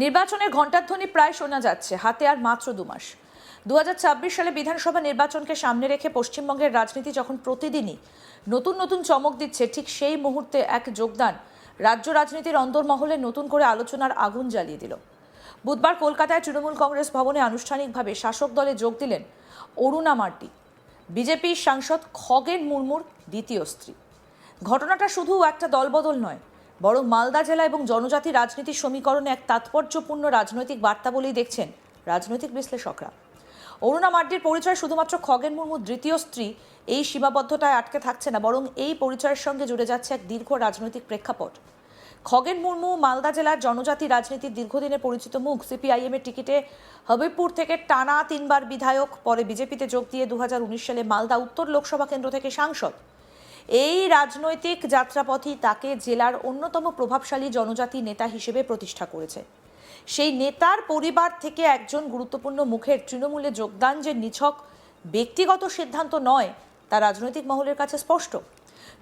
নির্বাচনের ঘণ্টাধ্বনি প্রায় শোনা যাচ্ছে, হাতে আর মাত্র 2 মাস। 2026 সালে বিধানসভা নির্বাচনকে সামনে রেখে পশ্চিমবঙ্গের রাজনীতি যখন প্রতিদিনই নতুন নতুন চমক দিচ্ছে, ঠিক সেই মুহূর্তে এক যোগদান রাজ্য রাজনীতির অন্দরমহলে নতুন করে আলোচনার আগুন জ্বালিয়ে দিল। বুধবার কলকাতায় তৃণমূল কংগ্রেস ভবনে আনুষ্ঠানিকভাবে শাসক দলে যোগ দিলেন অরুণা মার্ডি, বিজেপির সাংসদ খগেন মুর্মুর দ্বিতীয় স্ত্রী। ঘটনাটা শুধু একটা দলবদল নয়, বরং মালদা জেলা এবং জনজাতি রাজনীতির সমীকরণে এক তাৎপর্যপূর্ণ রাজনৈতিক বার্তা বলেই দেখছেন রাজনৈতিক বিশ্লেষকরা। অরুণা মার্ডির পরিচয় শুধুমাত্র খগেন মুর্মুর দ্বিতীয় স্ত্রী এই সীমাবদ্ধতায় আটকে থাকছে না, বরং এই পরিচয়ের সঙ্গে জুড়ে যাচ্ছে এক দীর্ঘ রাজনৈতিক প্রেক্ষাপট। খগেন মুর্মু মালদা জেলার জনজাতি রাজনীতির দীর্ঘদিনের পরিচিত মুখ। সিপিআইএম এর টিকিটে হবিবপুর থেকে টানা 3 বার বিধায়ক, পরে বিজেপিতে যোগ দিয়ে 2019 সালে মালদা উত্তর লোকসভা কেন্দ্র থেকে সাংসদ। এই রাজনৈতিক যাত্রাপথই তাকে জেলার অন্যতম প্রভাবশালী জনজাতি নেতা হিসেবে প্রতিষ্ঠা করেছে। সেই নেতার পরিবার থেকে একজন গুরুত্বপূর্ণ মুখের তৃণমূলে যোগদান যে নিছক ব্যক্তিগত সিদ্ধান্ত নয়, তা রাজনৈতিক মহলের কাছে স্পষ্ট।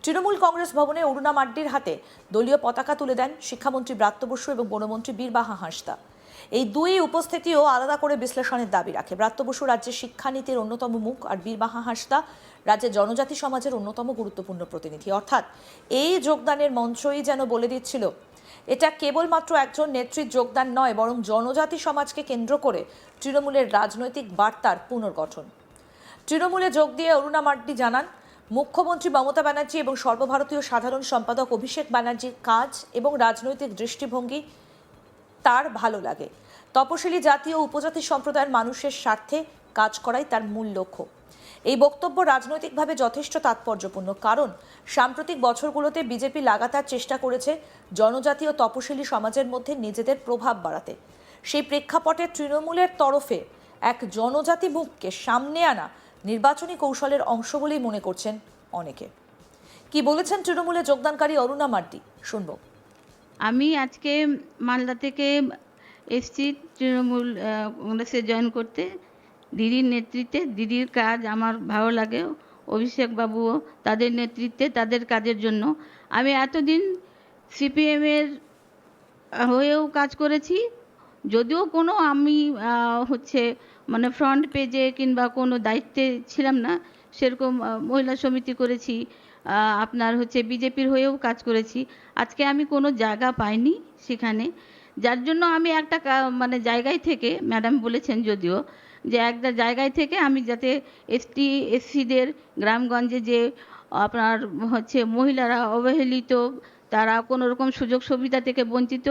তৃণমূল কংগ্রেস ভবনে অরুণা মার্ডির হাতে দলীয় পতাকা তুলে দেন শিক্ষামন্ত্রী ব্রাত্য বসু এবং বনমন্ত্রী বীরবাহা হাঁসদা। এই দুই উপস্থিতিও আলাদা করে বিশ্লেষণের দাবি রাখে। ব্রাত্য বসু রাজ্যের শিক্ষানীতির অন্যতম মুখ, আর বীরবাহা হাঁসদা রাজ্যের জনজাতি সমাজের অন্যতম গুরুত্বপূর্ণ প্রতিনিধি। অর্থাৎ এই যোগদানের মঞ্চই যেন বলে দিচ্ছিল, এটা কেবলমাত্র একজন নেত্রীর যোগদান নয়, বরং জনজাতি সমাজকে কেন্দ্র করে তৃণমূলের রাজনৈতিক বার্তার পুনর্গঠন। তৃণমূলে যোগ দিয়ে অরুণা মার্ডি জানান, মুখ্যমন্ত্রী মমতা ব্যানার্জি এবং সর্বভারতীয় সাধারণ সম্পাদক অভিষেক ব্যানার্জির কাজ এবং রাজনৈতিক দৃষ্টিভঙ্গি তার ভালো লাগে। তপশিলি জাতি ও উপজাতি সম্প্রদায়ের মানুষের স্বার্থে কাজ করাই তার মূল লক্ষ্য। এই বক্তব্য রাজনৈতিকভাবে যথেষ্ট তাৎপর্যপূর্ণ, কারণ সাম্প্রতিক বছরগুলোতে বিজেপি লাগাতার চেষ্টা করেছে জনজাতি ও তপশিলি সমাজের মধ্যে নিজেদের প্রভাব বাড়াতে। সেই প্রেক্ষাপটে তৃণমূলের তরফে এক জনজাতি মুখকে সামনে আনা নির্বাচনী কৌশলের অংশ বলেই মনে করছেন অনেকে। কি বলেছেন তৃণমূলে যোগদানকারী অরুণা মার্ডি, শুনব। আমি আজকে মালদা থেকে এসছি তৃণমূল কংগ্রেসে জয়েন করতে। দিদির নেতৃত্বে, দিদির কাজ আমার ভালো লাগে, অভিষেক বাবুও তাদের নেতৃত্বে, তাদের কাজের জন্য আমি এতদিন সিপিএমের হয়েও কাজ করেছি। যদিও কোনো আমি মানে ফ্রন্ট পেজে কিংবা কোনো দায়িত্বে ছিলাম না, সেরকম মহিলা সমিতি করেছি, আপনার বিজেপির হয়েও কাজ করেছি। আজকে আমি কোনো জায়গা পাইনি সেখানে, যার জন্য আমি একটা মানে জায়গায় থেকে, ম্যাডাম বলেছেন যদিও, যে একটা জায়গায় থেকে আমি যাতে এসটি এসসিদের গ্রামগঞ্জে যে আপনার মহিলারা অবহেলিত, তারা কোনো রকম সুযোগ সুবিধা থেকে বঞ্চিত,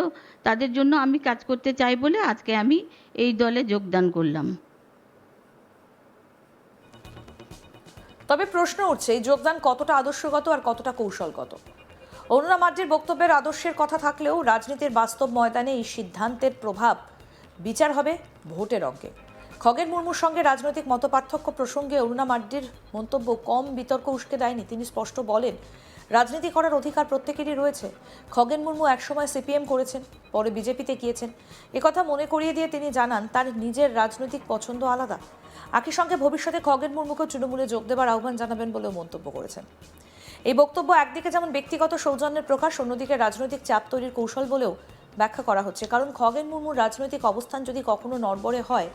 তাদের জন্য আমি কাজ করতে চাই বলে আজকে আমি এই দলে যোগদান করলাম। তবে প্রশ্ন উঠছে, এই যোগদান কতটা আদর্শগত আর কতটা কৌশলগত? অরুণা মার্ডির বক্তব্যের আদর্শের কথা থাকলেও রাজনীতির বাস্তব ময়দানে এই সিদ্ধান্তের প্রভাব বিচার হবে ভোটের অঙ্কে। খগেন মুর্মুর সঙ্গে রাজনৈতিক মতপার্থক্য প্রসঙ্গে অরুণা মার্ডির মন্তব্য কম বিতর্ক উস্কে দেয়নি। তিনি স্পষ্ট বলেন, রাজনীতি করার অধিকার প্রত্যেকেরই রয়েছে। খগেন মুর্মু একসময় সিপিএম করেছেন, পরে বিজেপিতে গিয়েছেন। একথা মনে করিয়ে দিয়ে তিনি জানান, তার নিজের রাজনৈতিক পছন্দ আলাদা। একই সঙ্গে ভবিষ্যতে খগেন মুর্মুকে তৃণমূলে যোগ দেবার আহ্বান জানাবেন বলেও মন্তব্য করেছেন। এই বক্তব্য একদিকে যেমন ব্যক্তিগত সৌজন্যের প্রকাশ, অন্যদিকে রাজনৈতিক চাপ তৈরির কৌশল বলেও ব্যাখ্যা করা হচ্ছে। কারণ খগেন মুর্মুর রাজনৈতিক অবস্থান যদি কখনো নড়বড়ে হয়,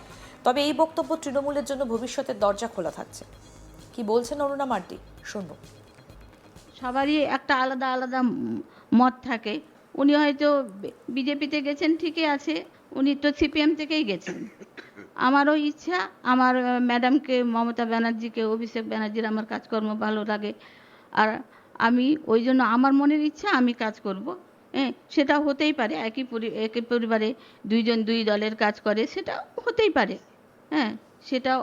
তবে এই বক্তব্য তৃণমূলের জন্য ভবিষ্যতের দরজা খোলা থাকছে। কি বলছেন অরুণা মার্ডি, শুনব। সবারই একটা আলাদা আলাদা মত থাকে। উনি হয়তো বিজেপিতে গেছেন, ঠিকই আছে, উনি তো সিপিএম থেকেই গেছেন। আমারও ইচ্ছা, আমার ম্যাডামকে, মমতা ব্যানার্জিকে, অভিষেক ব্যানার্জির আমার কাজকর্ম ভালো লাগে, আর আমি ওই জন্য আমার মনের ইচ্ছা আমি কাজ করব। হ্যাঁ, সেটা হতেই পারে, একই পরিবারে দুইজন দুই দলের কাজ করে, সেটা হতেই পারে। হ্যাঁ, সেটা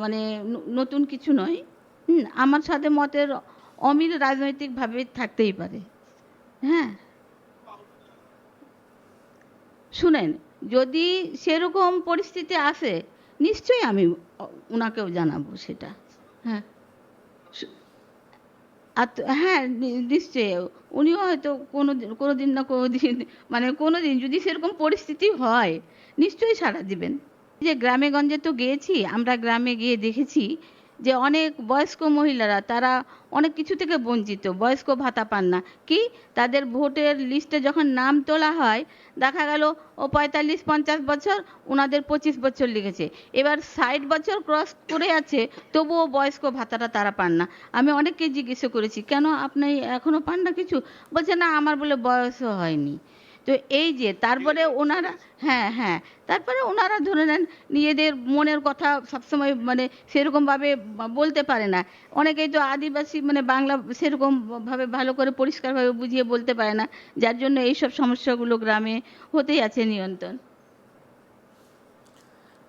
মানে নতুন কিছু নয়। আমার সাথে মতের অমিল রাজনৈতিকভাবে থাকতেই পারে। হ্যাঁ, শুনেন, যদি সেরকম পরিস্থিতি আসে নিশ্চয়ই আমি ওনাকেও জানাবো সেটা। হ্যাঁ, আর হ্যাঁ, নিশ্চয়ই উনিও হয়তো কোনো দিন না কোনো দিন, মানে কোনো দিন যদি সেরকম পরিস্থিতি হয় নিশ্চয়ই সাড়া দিবেন। যে গ্রামে গঞ্জে তো গিয়েছি, আমরা গ্রামে গিয়ে দেখেছি যে অনেক বয়স্ক মহিলারা তারা অনেক কিছু থেকে বঞ্চিত, বয়স্ক ভাতা পান না। কি, তাদের ভোটের লিস্টে যখন নাম তোলা হয় দেখা গেল ও 45-50 বছর, ওনাদের 25 বছর লিখেছে, এবার 60 বছর ক্রস করে আছে, তবুও বয়স্ক ভাতাটা তারা পান না। আমি অনেককে জিজ্ঞেস করেছি, কেন আপনি এখনো পান না কিছু? বলছে না, আমার বলে বয়সও হয়নি। তো এই যে তারপরে ওনারা, হ্যাঁ হ্যাঁ, তারপরে ওনারা ধরে নেন নিজেদের মনের কথা সবসময় মানে সেরকমভাবে বলতে পারে না। অনেকেই তো আদিবাসী মানে বাংলা সেরকমভাবে ভালো করে পরিষ্কারভাবে বুঝিয়ে বলতে পারে না, যার জন্য এইসব সমস্যাগুলো গ্রামে হতেই আছে নিয়ন্ত্রণ।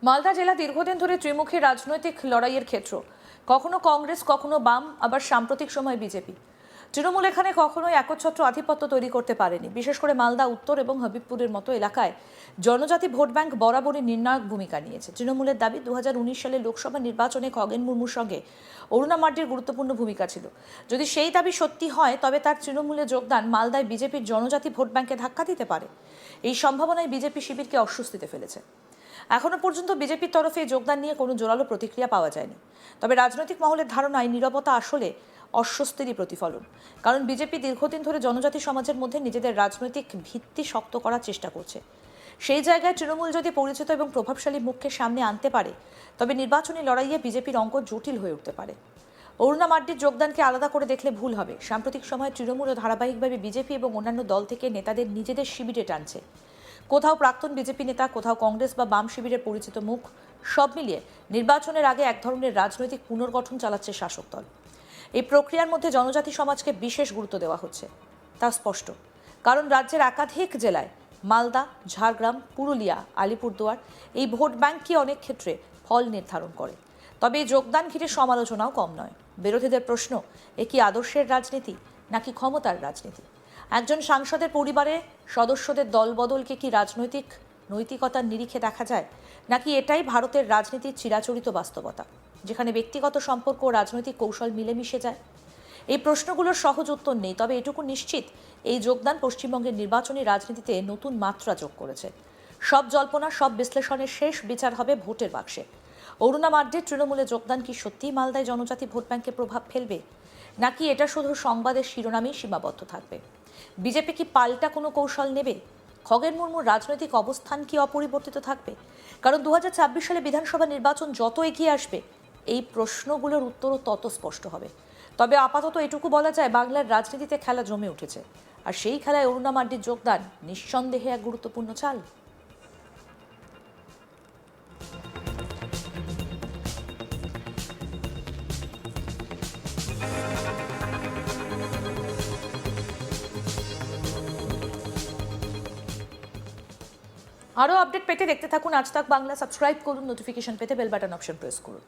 মালদা জেলা দীর্ঘদিন ধরে ত্রিমুখী রাজনৈতিক লড়াইয়ের ক্ষেত্র, কখনো কংগ্রেস, কখনো বাম, আবার সাম্প্রতিক সময় বিজেপি। তৃণমূল এখানে কখনোই একচ্ছত্র আধিপত্য তৈরি করতে পারেনি। বিশেষ করে মালদা উত্তর এবং হবিবপুরের মতো এলাকায় জনজাতি ভোট ব্যাংক বরাবরই নির্ণায়ক ভূমিকা নিয়েছে। তৃণমূলের দাবি 2019 সালে লোকসভা নির্বাচনে খগেন মুর্মুর সঙ্গে অরুণা মার্ডির গুরুত্বপূর্ণ ভূমিকা ছিল। যদি সেই দাবি সত্যি হয় তবে তার তৃণমূলে যোগদান মালদায় বিজেপির জনজাতি ভোট ব্যাংকে ধাক্কা দিতে পারে। এই সম্ভাবনায় বিজেপি শিবিরকে অস্বস্তিতে ফেলেছে। এখনো পর্যন্ত বিজেপির তরফে যোগদান নিয়ে কোনো জোরালো প্রতিক্রিয়া পাওয়া যায়নি। তবে রাজনৈতিক মহলের ধারণায় নীরবতা আসলে অস্বস্তিরই প্রতিফলন। কারণ বিজেপি দীর্ঘদিন ধরে জনজাতি সমাজের মধ্যে নিজেদের রাজনৈতিক ভিত্তি শক্ত করার চেষ্টা করছে। সেই জায়গায় তৃণমূল যদি পরিচিত এবং প্রভাবশালী মুখকে সামনে আনতে পারে তবে নির্বাচনী লড়াইয়ে বিজেপির অঙ্ক জটিল হয়ে উঠতে পারে। অরুণা মার্ডির যোগদানকে আলাদা করে দেখলে ভুল হবে। সাম্প্রতিক সময়ে তৃণমূল ও ধারাবাহিকভাবে বিজেপি এবং অন্যান্য দল থেকে নেতাদের নিজেদের শিবিরে টানছে। কোথাও প্রাক্তন বিজেপি নেতা, কোথাও কংগ্রেস বা বাম শিবিরের পরিচিত মুখ, সব মিলিয়ে নির্বাচনের আগে এক ধরনের রাজনৈতিক পুনর্গঠন চালাচ্ছে শাসক দল। এই প্রক্রিয়ার মধ্যে জনজাতি সমাজকে বিশেষ গুরুত্ব দেওয়া হচ্ছে, তা স্পষ্ট। কারণ রাজ্যের একাধিক জেলায় মালদা, ঝাড়গ্রাম, পুরুলিয়া, আলিপুরদুয়ার এই ভোট ব্যাংকই অনেক ক্ষেত্রে ফল নির্ধারণ করে। তবে এই যোগদান ঘিরে সমালোচনাও কম নয়। বিরোধীদের প্রশ্ন, এ কি আদর্শের রাজনীতি নাকি ক্ষমতার রাজনীতি? একজন সাংসদের পরিবারে সদস্যদের দলবদলকে কি রাজনৈতিক নৈতিকতার নিরিখে দেখা যায়, নাকি এটাই ভারতের রাজনীতির চিরাচরিত বাস্তবতা, যেখানে ব্যক্তিগত সম্পর্ক ও রাজনৈতিক কৌশল মিলেমিশে যায়? এই প্রশ্নগুলোর সহজ উত্তর নেই, তবে এটুকু নিশ্চিত, এই যোগদান পশ্চিমবঙ্গের নির্বাচনী রাজনীতিতে নতুন মাত্রা যোগ করেছে। সব জল্পনা, সব বিশ্লেষণের শেষ বিচার হবে ভোটের বাক্সে। অরুণা মার্ডির তৃণমূলে যোগদান কি সত্যিই মালদায় জনজাতি ভোট ব্যাংকে প্রভাব ফেলবে, নাকি এটা শুধু সংবাদের শিরোনামেই সীমাবদ্ধ থাকবে? বিজেপি কি পাল্টা কোনো কৌশল নেবে? খগেন মুর্মুর রাজনৈতিক অবস্থান কি অপরিবর্তিত থাকবে? কারণ 2026 সালে বিধানসভা নির্বাচন যত এগিয়ে আসবে এই প্রশ্নগুলোর উত্তরও তত স্পষ্ট হবে। তবে আপাতত এটুকু বলা যায়, বাংলার রাজনীতিতে খেলা জমে উঠেছে, আর সেই খেলায় অরুণা মার্ডির যোগদান নিঃসন্দেহে এক গুরুত্বপূর্ণ চাল। আরও আপডেট পেতে দেখতে থাকুন আজ তাক বাংলা। সাবস্ক্রাইব করুন, নোটিফিকেশন পেতে বেল বাটন অপশন প্রেস করুন।